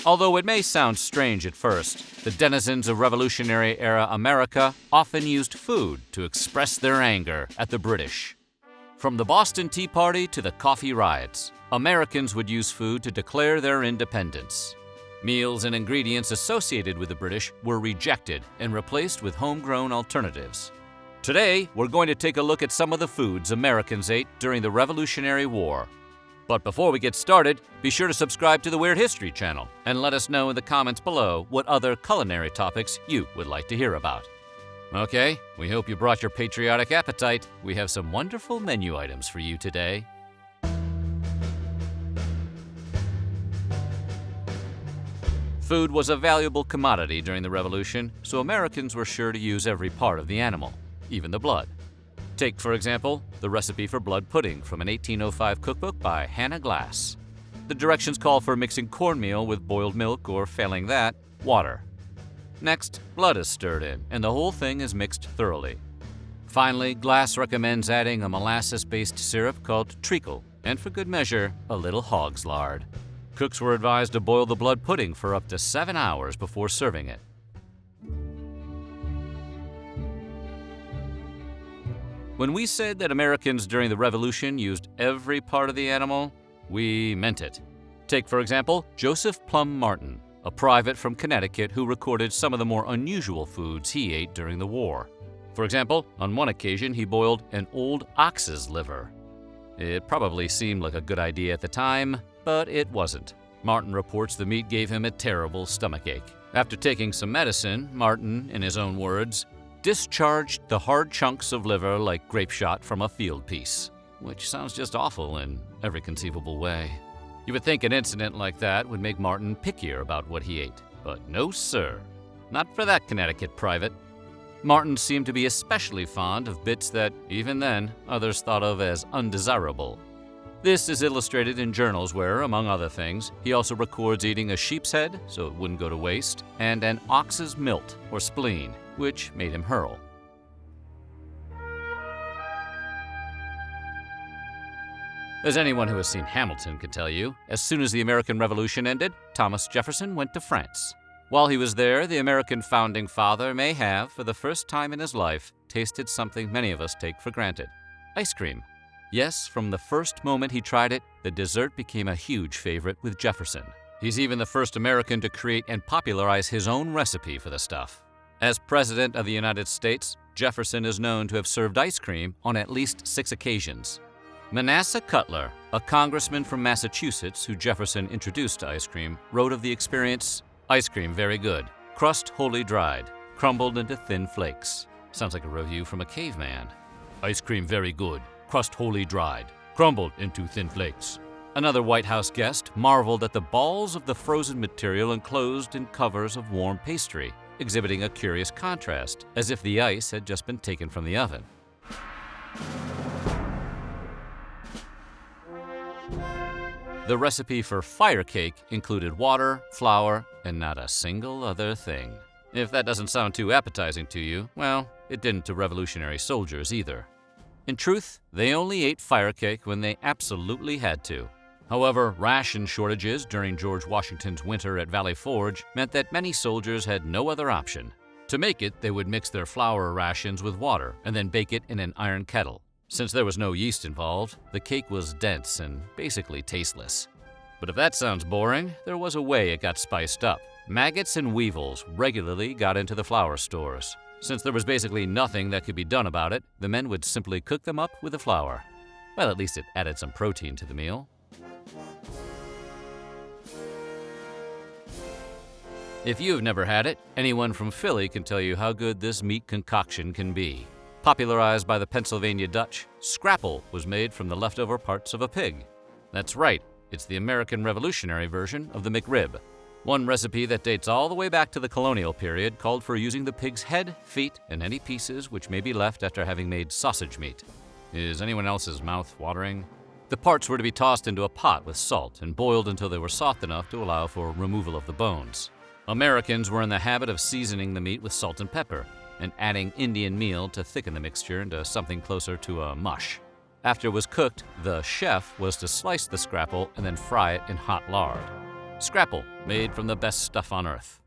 Although it may sound strange at first, the denizens of Revolutionary-era America often used food to express their anger at the British. From the Boston Tea Party to the coffee riots, Americans would use food to declare their independence. Meals and ingredients associated with the British were rejected and replaced with homegrown alternatives. Today, we're going to take a look at some of the foods Americans ate during the Revolutionary War. But before we get started, be sure to subscribe to the Weird History channel and let us know in the comments below what other culinary topics you would like to hear about. Okay, we hope you brought your patriotic appetite. We have some wonderful menu items for you today. Food was a valuable commodity during the Revolution, so Americans were sure to use every part of the animal, even the blood. Take, for example, the recipe for blood pudding from an 1805 cookbook by Hannah Glass. The directions call for mixing cornmeal with boiled milk or, failing that, water. Next, blood is stirred in, and the whole thing is mixed thoroughly. Finally, Glass recommends adding a molasses-based syrup called treacle, and for good measure, a little hog's lard. Cooks were advised to boil the blood pudding for up to 7 hours before serving it. When we said that Americans during the Revolution used every part of the animal, we meant it. Take, for example, Joseph Plum Martin, a private from Connecticut who recorded some of the more unusual foods he ate during the war. For example, on one occasion he boiled an old ox's liver. It probably seemed like a good idea at the time, but it wasn't. Martin reports the meat gave him a terrible stomachache. After taking some medicine, Martin, in his own words, discharged the hard chunks of liver like grape shot from a field piece, which sounds just awful in every conceivable way. You would think an incident like that would make Martin pickier about what he ate, but no sir, not for that Connecticut private. Martin seemed to be especially fond of bits that, even then, others thought of as undesirable. This is illustrated in journals where, among other things, he also records eating a sheep's head, so it wouldn't go to waste, and an ox's milt, or spleen, which made him hurl. As anyone who has seen Hamilton can tell you, as soon as the American Revolution ended, Thomas Jefferson went to France. While he was there, the American founding father may have, for the first time in his life, tasted something many of us take for granted: ice cream. Yes, from the first moment he tried it, the dessert became a huge favorite with Jefferson. He's even the first American to create and popularize his own recipe for the stuff. As President of the United States, Jefferson is known to have served ice cream on at least 6 occasions. Manasseh Cutler, a congressman from Massachusetts who Jefferson introduced to ice cream, wrote of the experience, "Ice cream very good, crust wholly dried, crumbled into thin flakes." Sounds like a review from a caveman. "Ice cream very good, crust wholly dried, crumbled into thin flakes." Another White House guest marveled at the balls of the frozen material enclosed in covers of warm pastry, exhibiting a curious contrast, as if the ice had just been taken from the oven. The recipe for Firecake included water, flour, and not a single other thing. If that doesn't sound too appetizing to you, well, it didn't to Revolutionary soldiers either. In truth, they only ate Firecake when they absolutely had to. However, ration shortages during George Washington's winter at Valley Forge meant that many soldiers had no other option. To make it, they would mix their flour rations with water and then bake it in an iron kettle. Since there was no yeast involved, the cake was dense and basically tasteless. But if that sounds boring, there was a way it got spiced up. Maggots and weevils regularly got into the flour stores. Since there was basically nothing that could be done about it, the men would simply cook them up with the flour. Well, at least it added some protein to the meal. If you've never had it, anyone from Philly can tell you how good this meat concoction can be. Popularized by the Pennsylvania Dutch, Scrapple was made from the leftover parts of a pig. That's right, it's the American Revolutionary version of the McRib. One recipe that dates all the way back to the colonial period called for using the pig's head, feet, and any pieces which may be left after having made sausage meat. Is anyone else's mouth watering? The parts were to be tossed into a pot with salt and boiled until they were soft enough to allow for removal of the bones. Americans were in the habit of seasoning the meat with salt and pepper and adding Indian meal to thicken the mixture into something closer to a mush. After it was cooked, the chef was to slice the scrapple and then fry it in hot lard. Scrapple, made from the best stuff on earth.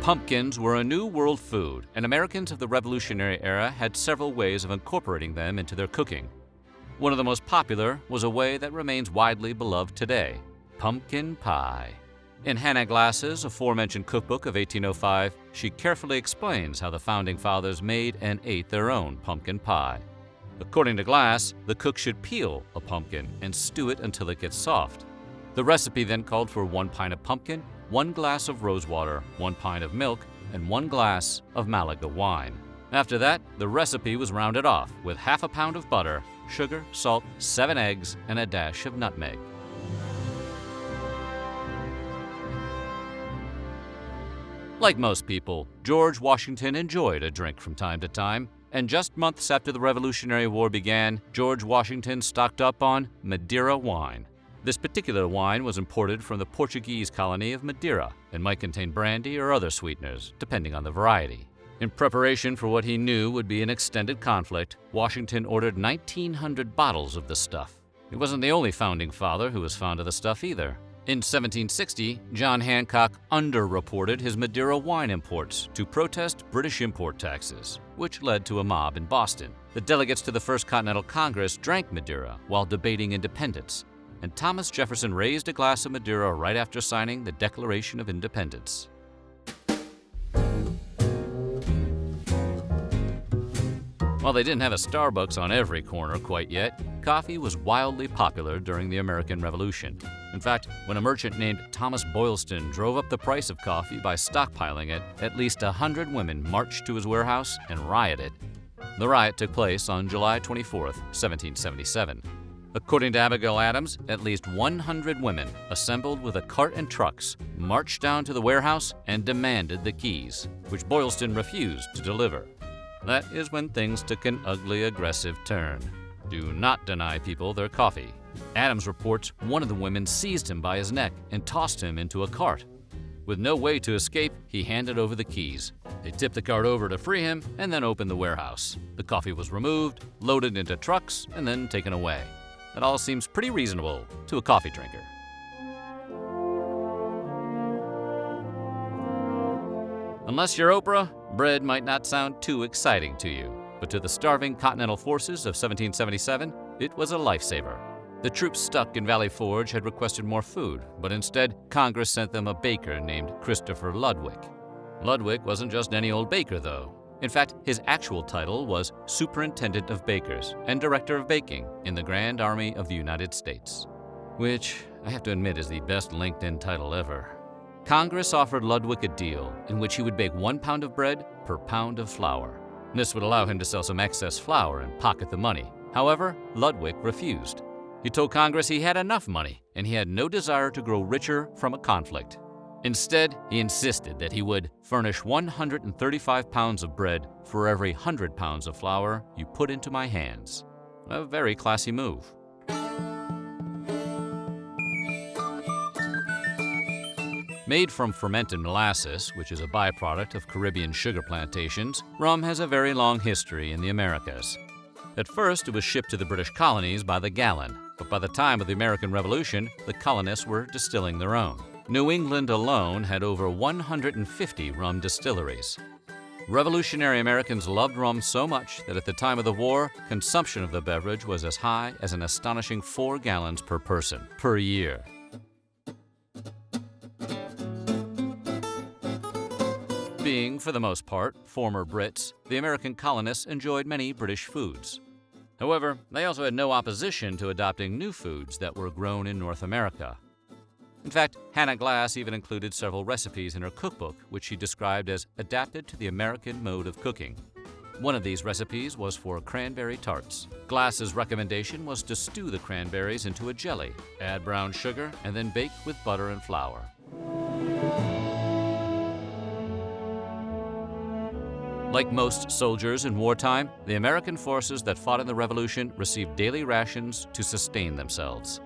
Pumpkins were a new world food, and Americans of the Revolutionary era had several ways of incorporating them into their cooking. One of the most popular was a way that remains widely beloved today: pumpkin pie. In Hannah Glass's aforementioned cookbook of 1805, she carefully explains how the Founding Fathers made and ate their own pumpkin pie. According to Glass, the cook should peel a pumpkin and stew it until it gets soft. The recipe then called for 1 pint of pumpkin, 1 glass of rosewater, 1 pint of milk, and 1 glass of Malaga wine. After that, the recipe was rounded off with ½ pound of butter, sugar, salt, 7 eggs, and a dash of nutmeg. Like most people, George Washington enjoyed a drink from time to time, and just months after the Revolutionary War began, George Washington stocked up on Madeira wine. This particular wine was imported from the Portuguese colony of Madeira and might contain brandy or other sweeteners, depending on the variety. In preparation for what he knew would be an extended conflict, Washington ordered 1,900 bottles of the stuff. He wasn't the only founding father who was fond of the stuff either. In 1760, John Hancock underreported his Madeira wine imports to protest British import taxes, which led to a mob in Boston. The delegates to the First Continental Congress drank Madeira while debating independence, and Thomas Jefferson raised a glass of Madeira right after signing the Declaration of Independence. While they didn't have a Starbucks on every corner quite yet, coffee was wildly popular during the American Revolution. In fact, when a merchant named Thomas Boylston drove up the price of coffee by stockpiling it, at least 100 women marched to his warehouse and rioted. The riot took place on July 24, 1777. According to Abigail Adams, at least 100 women, assembled with a cart and trucks, marched down to the warehouse and demanded the keys, which Boylston refused to deliver. That is when things took an ugly, aggressive turn. Do not deny people their coffee. Adams reports one of the women seized him by his neck and tossed him into a cart. With no way to escape, he handed over the keys. They tipped the cart over to free him and then opened the warehouse. The coffee was removed, loaded into trucks, and then taken away. That all seems pretty reasonable to a coffee drinker. Unless you're Oprah, bread might not sound too exciting to you, but to the starving Continental forces of 1777, it was a lifesaver. The troops stuck in Valley Forge had requested more food, but instead, Congress sent them a baker named Christopher Ludwig. Ludwig wasn't just any old baker, though. In fact, his actual title was Superintendent of Bakers and Director of Baking in the Grand Army of the United States, which I have to admit is the best LinkedIn title ever. Congress offered Ludwig a deal in which he would bake 1 pound of bread per pound of flour. This would allow him to sell some excess flour and pocket the money. However, Ludwig refused. He told Congress he had enough money and he had no desire to grow richer from a conflict. Instead, he insisted that he would furnish 135 pounds of bread for every 100 pounds of flour you put into my hands. A very classy move. Made from fermented molasses, which is a byproduct of Caribbean sugar plantations, rum has a very long history in the Americas. At first, it was shipped to the British colonies by the gallon, but by the time of the American Revolution, the colonists were distilling their own. New England alone had over 150 rum distilleries. Revolutionary Americans loved rum so much that at the time of the war, consumption of the beverage was as high as an astonishing 4 gallons per person per year. Being, for the most part, former Brits, the American colonists enjoyed many British foods. However, they also had no opposition to adopting new foods that were grown in North America. In fact, Hannah Glass even included several recipes in her cookbook, which she described as adapted to the American mode of cooking. One of these recipes was for cranberry tarts. Glass's recommendation was to stew the cranberries into a jelly, add brown sugar, and then bake with butter and flour. Like most soldiers in wartime, the American forces that fought in the Revolution received daily rations to sustain themselves.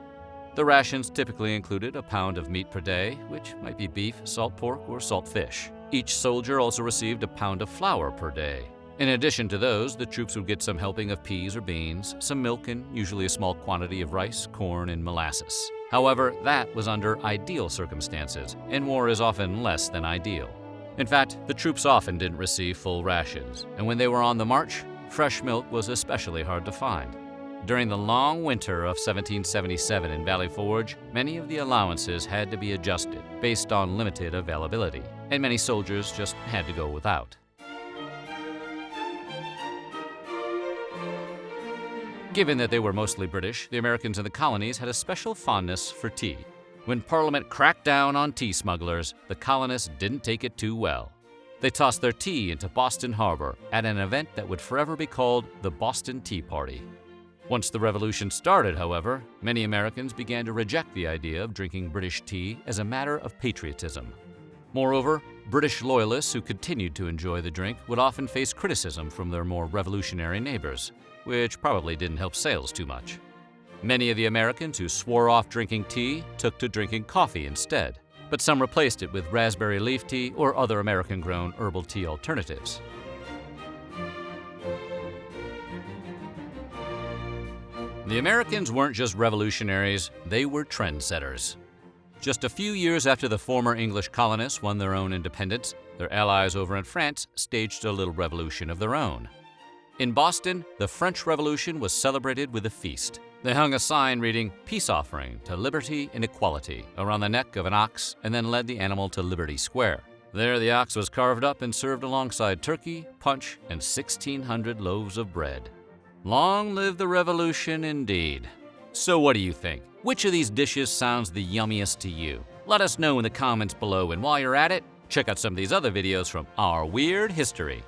The rations typically included a pound of meat per day, which might be beef, salt pork, or salt fish. Each soldier also received a pound of flour per day. In addition to those, the troops would get some helping of peas or beans, some milk, and usually a small quantity of rice, corn, and molasses. However, that was under ideal circumstances, and war is often less than ideal. In fact, the troops often didn't receive full rations, and when they were on the march, fresh milk was especially hard to find. During the long winter of 1777 in Valley Forge, many of the allowances had to be adjusted based on limited availability, and many soldiers just had to go without. Given that they were mostly British, the Americans in the colonies had a special fondness for tea. When Parliament cracked down on tea smugglers, the colonists didn't take it too well. They tossed their tea into Boston Harbor at an event that would forever be called the Boston Tea Party. Once the Revolution started, however, many Americans began to reject the idea of drinking British tea as a matter of patriotism. Moreover, British loyalists who continued to enjoy the drink would often face criticism from their more revolutionary neighbors, which probably didn't help sales too much. Many of the Americans who swore off drinking tea took to drinking coffee instead, but some replaced it with raspberry leaf tea or other American-grown herbal tea alternatives. The Americans weren't just revolutionaries, they were trendsetters. Just a few years after the former English colonists won their own independence, their allies over in France staged a little revolution of their own. In Boston, the French Revolution was celebrated with a feast. They hung a sign reading, "Peace Offering to Liberty and Equality," around the neck of an ox and then led the animal to Liberty Square. There, the ox was carved up and served alongside turkey, punch, and 1,600 loaves of bread. Long live the Revolution indeed. So what do you think? Which of these dishes sounds the yummiest to you? Let us know in the comments below, and while you're at it, check out some of these other videos from our weird history.